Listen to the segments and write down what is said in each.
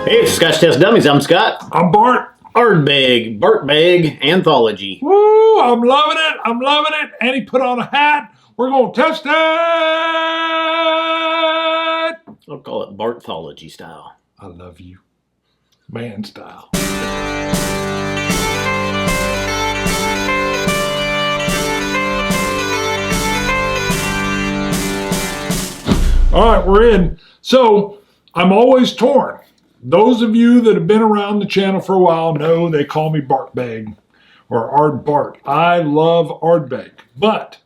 Hey, it's Scotch Test Dummies. I'm Scott. I'm Bart. Ardbeg Anthology. Woo! I'm loving it. I'm loving it. And he put on a hat. We're going to test it. I'll call it Barthology style. I love you. Man style. All right, we're in. So I'm always torn. Those of you that have been around the channel for a while know they call me Bartbeg or Ard Bart. I love Ardbeg, but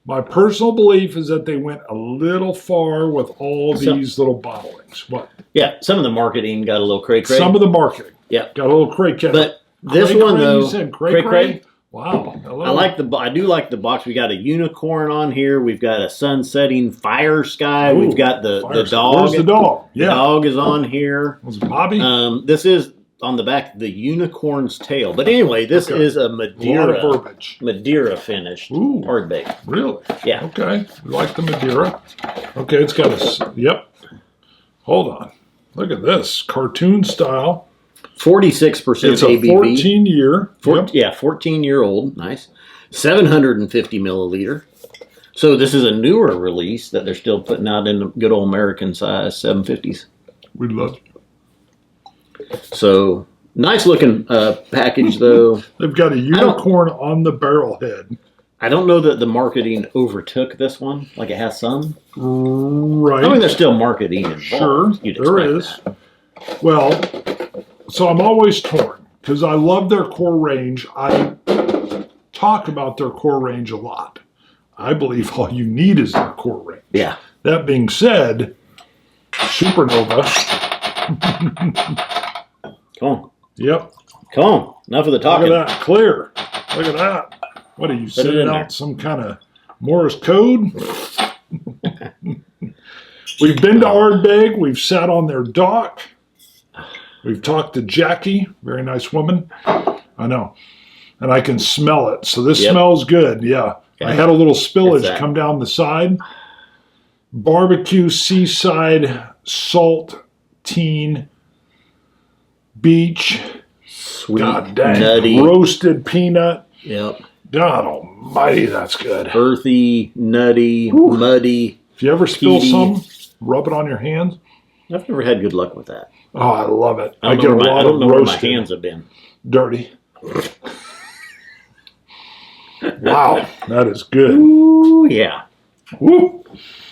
my personal belief is that they went a little far with all these little bottlings. What? Yeah, some of the marketing got a little cray-cray. Some of the marketing. Yeah. Got a little cray-cray. But this one, though, you said cray-cray? Wow. I do like the box. We got a unicorn on here. We've got a sun-setting fire sky. Ooh, we've got the dog. Where's the dog? Yeah. The dog is on here. Was it Bobby? This is on the back, the unicorn's tail. But anyway, this is a Madeira. A lot of verbiage. Madeira finished. Ooh. Ardbeg. Really? Yeah. Okay. We like the Madeira. Okay, it's got a, yep. Hold on. Look at this. Cartoon style. 46% it's a ABV. 14-year. Yeah, 14-year-old. Nice. 750 milliliter. So this is a newer release that they're still putting out in the good old American size 750s. We love it. So nice looking package though. They've got a unicorn on the barrel head. I don't know that the marketing overtook this one. Like it has some. Right. I mean, there's still marketing involved. Sure, there is. That. Well, so I'm always torn because I love their core range. I talk about their core range a lot. I believe all you need is their core range. Yeah. That being said, Supernova. Come on. Yep. Come on. Enough of the talking. Look at that. Clear. Look at that. What are you sending out? Some kind of Morse code? We've been to Ardbeg. We've sat on their dock. We've talked to Jackie, very nice woman. I know. And I can smell it. So this smells good. Yeah. Okay. I had a little spillage come down the side. Barbecue, seaside, salt, teen, beach. Sweet, God dang. nutty. Roasted peanut. Yep. God almighty, that's good. Earthy, nutty, muddy. If you ever spill some, rub it on your hands. I've never had good luck with that. Oh, I love it. I get a lot of roasted. I don't know where my hands have been. Dirty. Wow, that is good. Ooh, yeah. Woo.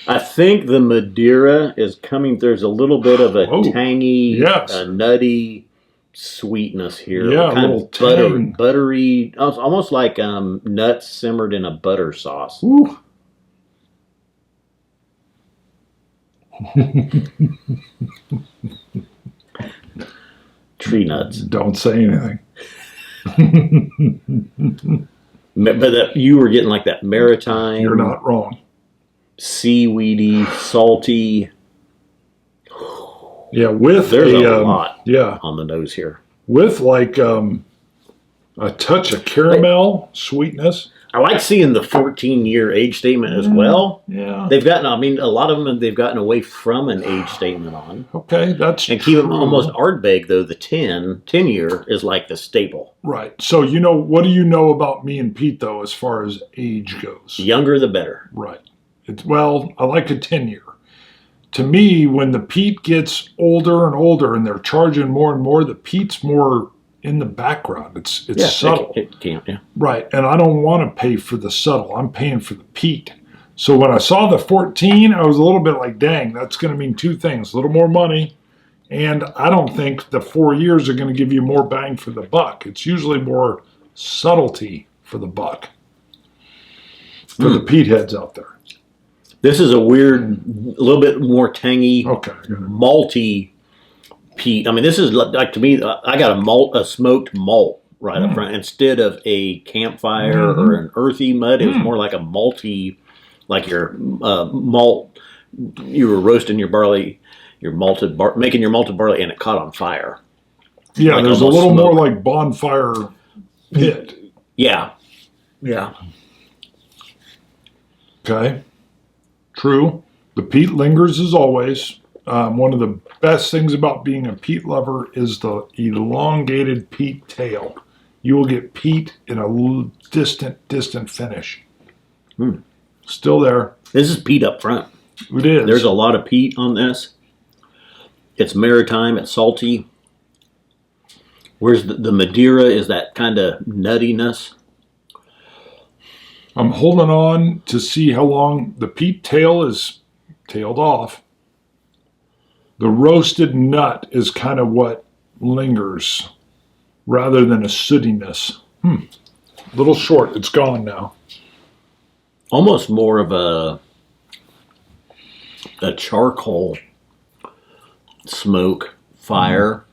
I think the Madeira is coming. There's a little bit of a tangy, nutty sweetness here. Yeah, kind a little of buttery, almost like nuts simmered in a butter sauce. Ooh. Tree nuts. Don't say anything. But you were getting like that maritime. You're not wrong. Seaweedy, salty. Yeah, with there's a lot. Yeah, on the nose here. With like a touch of caramel sweetness. I like seeing the 14-year age statement as well. Yeah. They've gotten, I mean, a lot of them they've gotten away from an age statement on. Okay, that's and keep them almost Ardbeg, though the 10-year is like the staple. Right. So, you know, what do you know about me and Pete, though, as far as age goes? The younger, the better. Right. Well, I like a 10-year. To me, when the peat gets older and older and they're charging more and more, the peat's more in the background. It's subtle. It can't, yeah. Right. And I don't want to pay for the subtle. I'm paying for the peat. So when I saw the 14, I was a little bit like, dang, that's going to mean two things. A little more money. And I don't think the 4 years are going to give you more bang for the buck. It's usually more subtlety for the buck. For the peat heads out there. This is a weird, a little bit more tangy, malty peat. I mean, this is like, to me, I got a smoked malt right up front instead of a campfire or an earthy mud. It was more like a malty, like your malt. You were roasting your barley, making your malted barley, and it caught on fire. Yeah, like there's a little more like bonfire pit. Yeah, yeah. Okay. True. The peat lingers as always. One of the best things about being a peat lover is the elongated peat tail. You will get peat in a distant finish. Still there. This is peat up front. It is. There's a lot of peat on this. It's maritime. It's salty. Where's the Madeira is that kind of nuttiness. I'm holding on to see how long the peat tail is tailed off. The roasted nut is kind of what lingers rather than a sootiness. Little short. It's gone now. Almost more of a charcoal smoke fire.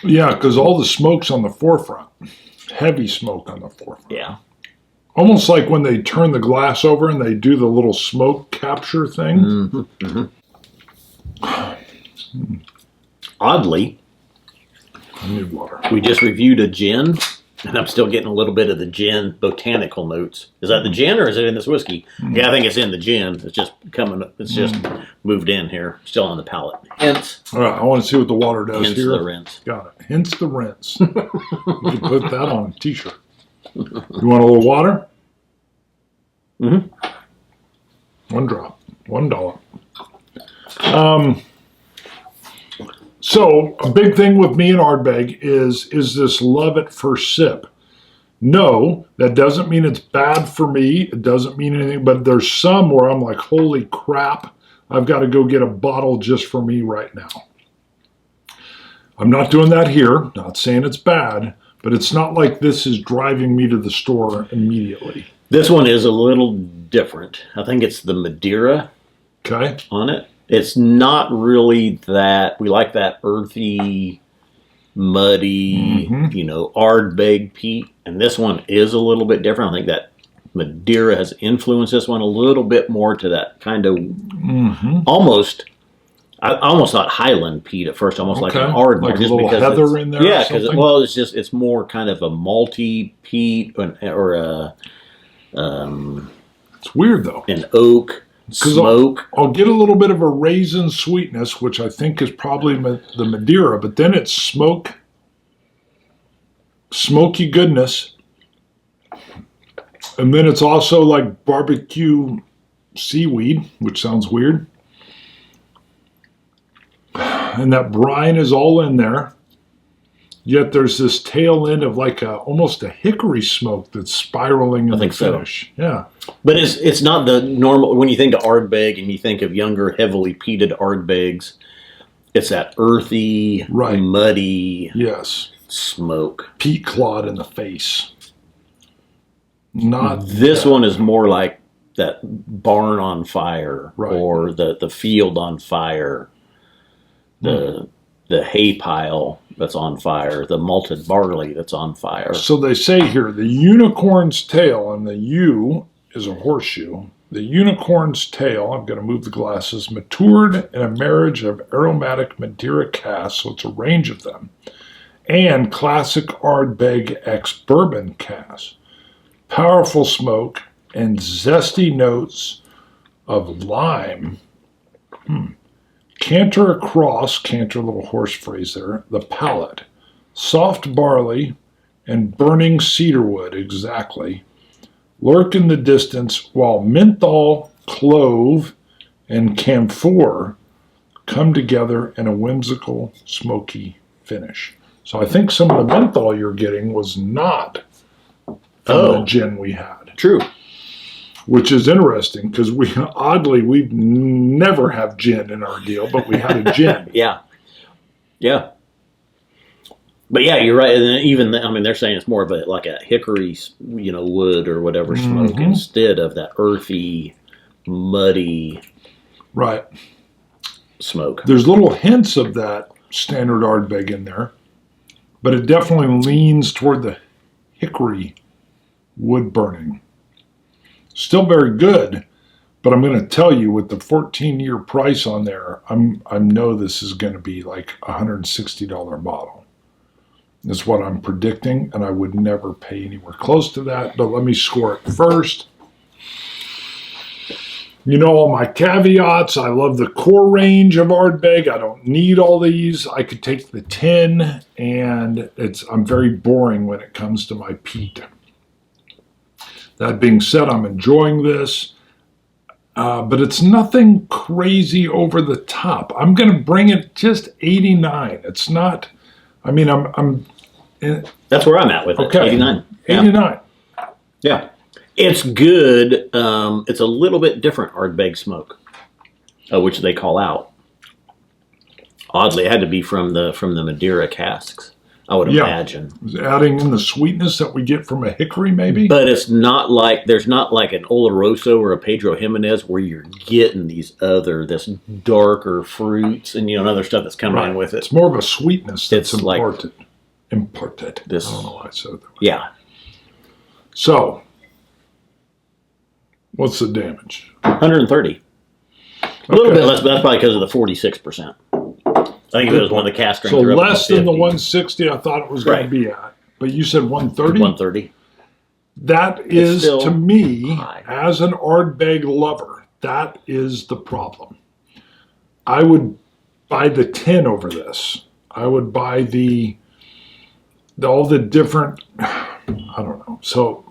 Yeah, because all the smoke's on the forefront. Heavy smoke on the forefront. Yeah. Almost like when they turn the glass over and they do the little smoke capture thing. Oddly, I need water. we just reviewed a gin, and I'm still getting a little bit of the gin botanical notes. Is that the gin or is it in this whiskey? Yeah, I think it's in the gin. It's just moved in here, still on the palate. Hence, All right, I want to see what the water does hence here. the rinse. Got it. Hence the rinse. You can put that on a t-shirt. You want a little water? One drop. $1. So a big thing with me and Ardbeg is this love at first sip. No, that doesn't mean it's bad for me. It doesn't mean anything, but there's some where I'm like, holy crap, I've got to go get a bottle just for me right now. I'm not doing that here. Not saying it's bad, but it's not like this is driving me to the store immediately. This one is a little different. I think it's the Madeira on it. It's not really that. We like that earthy, muddy, Ardbeg peat. And this one is a little bit different. I think that Madeira has influenced this one a little bit more to that kind of almost. I almost thought Highland peat at first, almost like an Ardbeg, like just a little because heather in there. Yeah, because it's more kind of a malty peat or a. It's weird though. An oak smoke. I'll get a little bit of a raisin sweetness, which I think is probably the Madeira, but then it's smoky goodness. And then it's also like barbecue seaweed, which sounds weird. And that brine is all in there. Yet there's this tail end of like almost a hickory smoke that's spiraling in the finish. So. Yeah. But it's not the normal, when you think of Ardbeg and you think of younger, heavily peated Ardbegs, it's that earthy, muddy smoke. Peat clod in the face. This one is more like that barn on fire or the field on fire, the hay pile that's on fire, the malted barley that's on fire. So they say here, the unicorn's tail, and the U is a horseshoe. The unicorn's tail, I'm going to move the glasses, matured in a marriage of aromatic Madeira casks, so it's a range of them, and classic Ardbeg ex-bourbon casks. Powerful smoke and zesty notes of lime. Canter across, canter, little horse phrase there, the palate. Soft barley and burning cedarwood, exactly, lurk in the distance while menthol, clove, and camphor come together in a whimsical, smoky finish. So I think some of the menthol you're getting was not from the gin we had. True. Which is interesting because we never have gin in our deal, but we had a gin. Yeah. But yeah, you're right. And even they're saying it's more of like a hickory, wood or whatever smoke instead of that earthy, muddy, smoke. There's little hints of that standard Ardbeg in there, but it definitely leans toward the hickory wood burning. Still very good, but I'm going to tell you with the 14-year price on there, I know this is going to be like a $160 bottle. That's what I'm predicting, and I would never pay anywhere close to that. But let me score it first. You know all my caveats. I love the core range of Ardbeg. I don't need all these. I could take the 10, and I'm very boring when it comes to my peat. That being said, I'm enjoying this, but it's nothing crazy over the top. I'm going to bring it just 89. It's not. I mean, That's where I'm at with it. Okay. 89. 89. Yeah. It's good. It's a little bit different Ardbeg smoke, which they call out. Oddly, it had to be from the Madeira casks, I would imagine. Adding in the sweetness that we get from a hickory, maybe. But it's not like there's not like an Oloroso or a Pedro Jimenez where you're getting this darker fruits and other stuff that's coming in with it. It's more of a sweetness that's imparted. I don't know why I said it that way. Yeah. So. What's the damage? 130. A little bit less, but that's probably because of the 46%. I think it was one of the cask strength. So less than the 160 I thought it was going to be at. But you said 130? 130. That is, to me, as an Ardbeg lover, that is the problem. I would buy the 10 over this. I would buy all the different, I don't know. So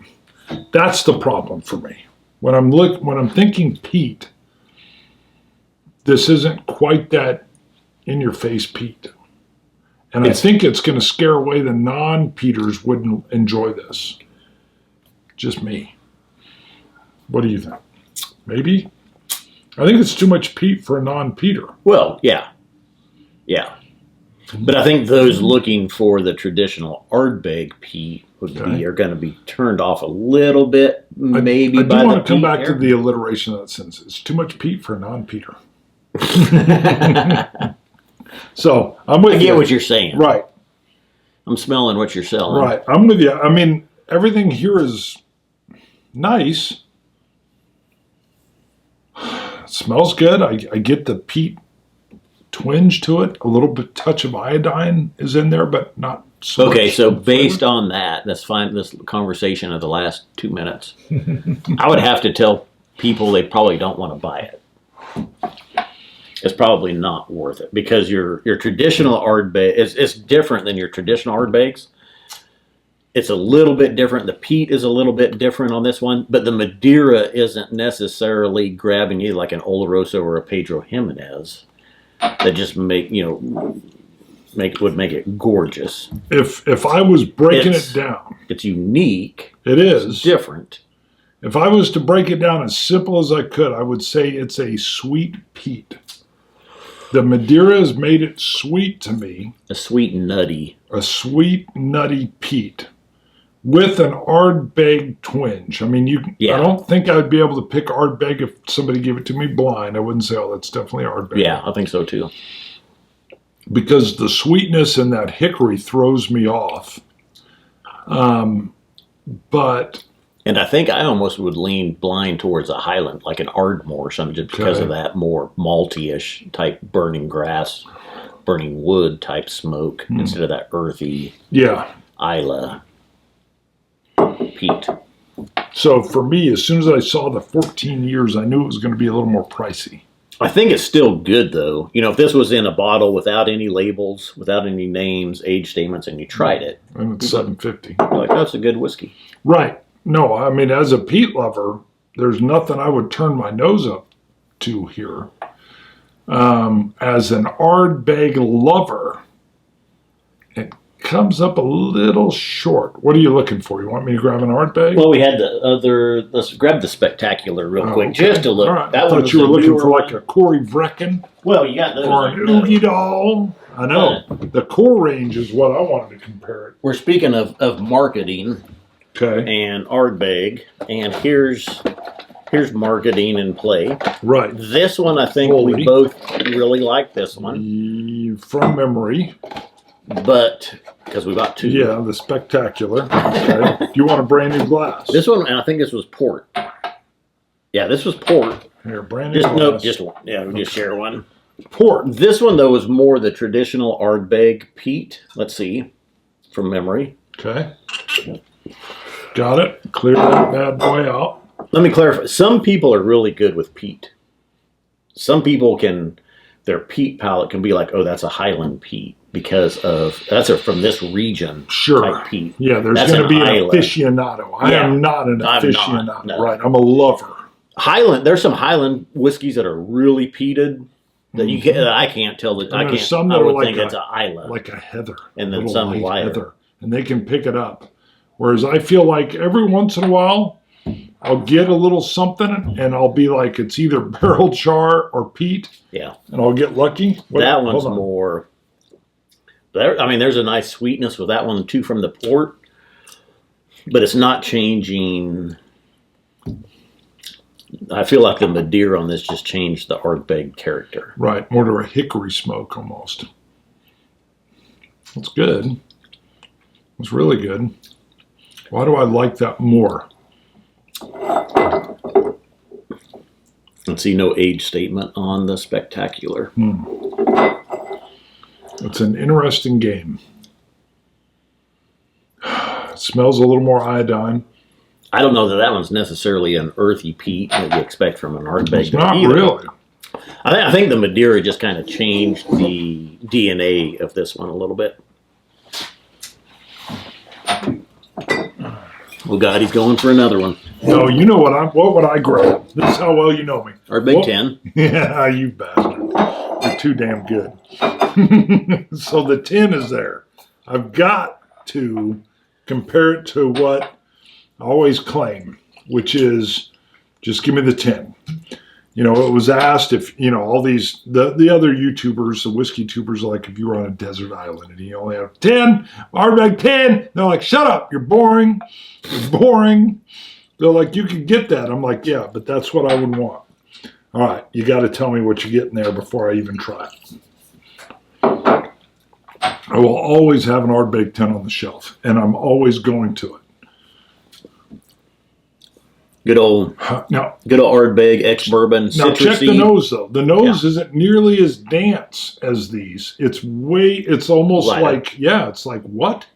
that's the problem for me. When I'm thinking peat, this isn't quite that in-your-face peat. And I think it's going to scare away the non-peaters wouldn't enjoy this. Just me. What do you think? Maybe? I think it's too much peat for a non-peater. Well, yeah. Yeah. But I think those looking for the traditional Ardbeg peat are going to be turned off a little bit, maybe. I do want to come back to the alliteration of that sentence. It's too much peat for a non-peater. So I'm with you. I get what you're saying. Right. I'm smelling what you're selling. Right. I'm with you. I mean, everything here is nice. It smells good. I get the peat twinge to it. A little bit touch of iodine is in there, but not so much. Okay, so based on that's fine. This conversation of the last 2 minutes, I would have to tell people they probably don't want to buy it. It's probably not worth it because your traditional Ardbeg is different than your traditional Ardbegs. It's a little bit different. The peat is a little bit different on this one, but the Madeira isn't necessarily grabbing you like an Oloroso or a Pedro Jimenez that just would make it gorgeous. If I was breaking it down, it's unique. It is it's different. If I was to break it down as simple as I could, I would say it's a sweet peat. The Madeira has made it sweet to me. A sweet nutty peat with an Ardbeg twinge. I mean, I don't think I'd be able to pick Ardbeg if somebody gave it to me blind. I wouldn't say, oh, that's definitely Ardbeg. Yeah, I think so too. Because the sweetness in that hickory throws me off. And I think I almost would lean blind towards a Highland, like an Ardmore or something, just because of that more malty-ish type burning grass, burning wood type smoke instead of that earthy Islay peat. So for me, as soon as I saw the 14 years, I knew it was going to be a little more pricey. I think it's still good, though. If this was in a bottle without any labels, without any names, age statements, and you tried it. And it's $7.50. You're like, that's a good whiskey. Right. No, I mean, as a peat lover, there's nothing I would turn my nose up to here. As an Ardbeg lover, it comes up a little short. What are you looking for? You want me to grab an Ardbeg? Well, we had let's grab the Spectacular real quick, just to look. Right. I thought you were looking for like a Corey Vrecken. Well, you got those. Or an Oogie Doll. I know. The core range is what I wanted to compare it. We're speaking of marketing. Okay. And Ardbeg, and here's marketing in play. Right. This one, I think we both really like this one. From memory. But, because we bought two. Yeah, the Spectacular. Okay. Do you want a brand new glass? This one, and I think this was port. Yeah, this was port. Here, brand new glass. No, just one. Yeah, we just share one. Port. This one, though, is more the traditional Ardbeg peat. Let's see, from memory. Okay. Got it. Clear that bad boy out. Let me clarify. Some people are really good with peat. Some people their peat palate can be like, oh, that's a Highland peat because that's from this region. Sure. Type peat. Yeah, there's going to be an aficionado. I am not an aficionado. Not, no. Right. I'm a lover. There's some Highland whiskeys that are really peated that I can't tell that I can't. Some I that would are think it's a Islay, like a heather, and then some lighter, heather, and they can pick it up. Whereas I feel like every once in a while, I'll get a little something, and I'll be like, it's either barrel char or peat. Yeah, and I'll get lucky. That one's more. There's a nice sweetness with that one too from the port, but it's not changing. I feel like the Madeira on this just changed the Ardbeg character. Right, more to a hickory smoke almost. That's good. It's really good. Why do I like that more? And see no age statement on the Spectacular. It's an interesting game. It smells a little more iodine. I don't know that one's necessarily an earthy peat that you expect from an Ardbeg. It's not really. I think the Madeira just kind of changed the DNA of this one a little bit. Oh God, he's going for another one. No, you know what would I grab? This is how well you know me. Ardbeg 10. Yeah, you bastard. You're too damn good. So the 10 is there. I've got to compare it to what I always claim, which is just give me the 10. You know, it was asked if, you know, all these, the other YouTubers, the whiskey tubers, like if you were on a desert island and you only have 10, Ardbeg 10, they're like, shut up, you're boring. You're boring. They're like, you can get that. I'm like, yeah, but that's what I would want. All right, you got to tell me what you're getting there before I even try it. I will always have an Ardbeg 10 on the shelf, and I'm always going to it. Good old Ardbeg ex-bourbon. Now check the nose though. The nose isn't nearly as dense as these. It's almost like, it's like what?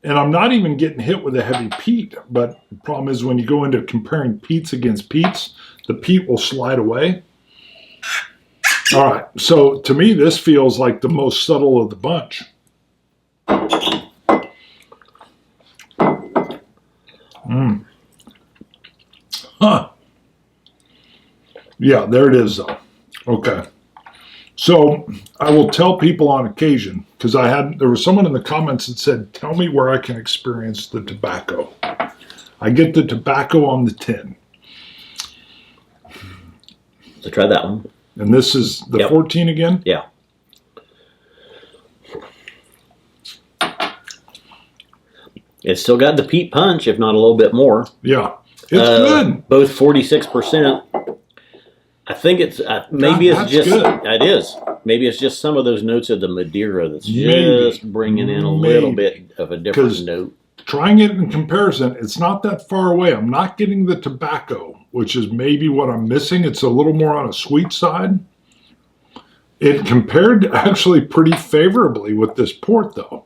And I'm not even getting hit with a heavy peat. But the problem is when you go into comparing peats against peats, the peat will slide away. All right. So to me, this feels like the most subtle of the bunch. Huh. Yeah, there it is, though. Okay. So I will tell people on occasion, because there was someone in the comments that said, tell me where I can experience the tobacco. I get the tobacco on the tin. So try that one. And this is the 14 again? Yeah. It's still got the peat punch, if not a little bit more. Yeah. It's good. Both 46%. I think it's maybe it's just good. It is. Maybe it's just some of those notes of the Madeira that's just bringing in a little bit of a different note. Trying it in comparison, it's not that far away. I'm not getting the tobacco, which is maybe what I'm missing. It's a little more on a sweet side. It compared actually pretty favorably with this port, though.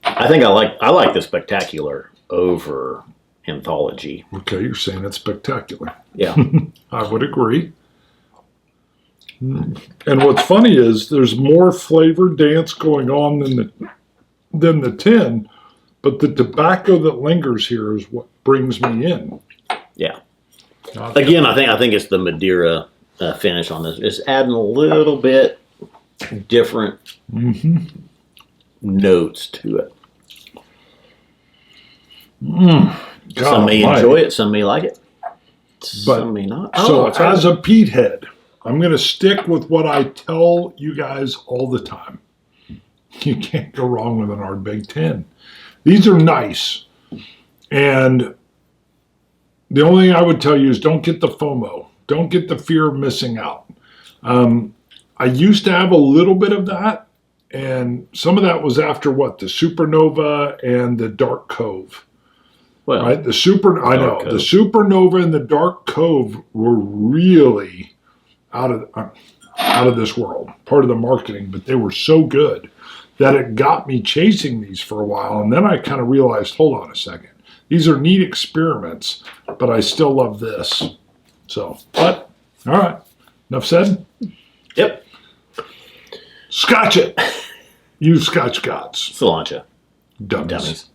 I think I like the Spectacular over Anthology. Okay, you're saying it's spectacular. Yeah. I would agree. And what's funny is there's more flavor dance going on than the tin, but the tobacco that lingers here is what brings me in. Yeah. Again, I think it's the Madeira finish on this. It's adding a little bit different notes to it. Some may enjoy it, some may like it, some may not. So as a peat head, I'm going to stick with what I tell you guys all the time. You can't go wrong with an Ardbeg 10. These are nice. And the only thing I would tell you is don't get the FOMO. Don't get the fear of missing out. I used to have a little bit of that. And some of that was after the Supernova and the Dark Cove. Well, right? The Supernova and the Dark Cove were really out of this world. Part of the marketing, but they were so good that it got me chasing these for a while. And then I kind of realized, hold on a second. These are neat experiments, but I still love this. So, but, all right. Enough said? Yep. Scotch It. Use Scotch Gods. Cilantro. Dummies. Dummies.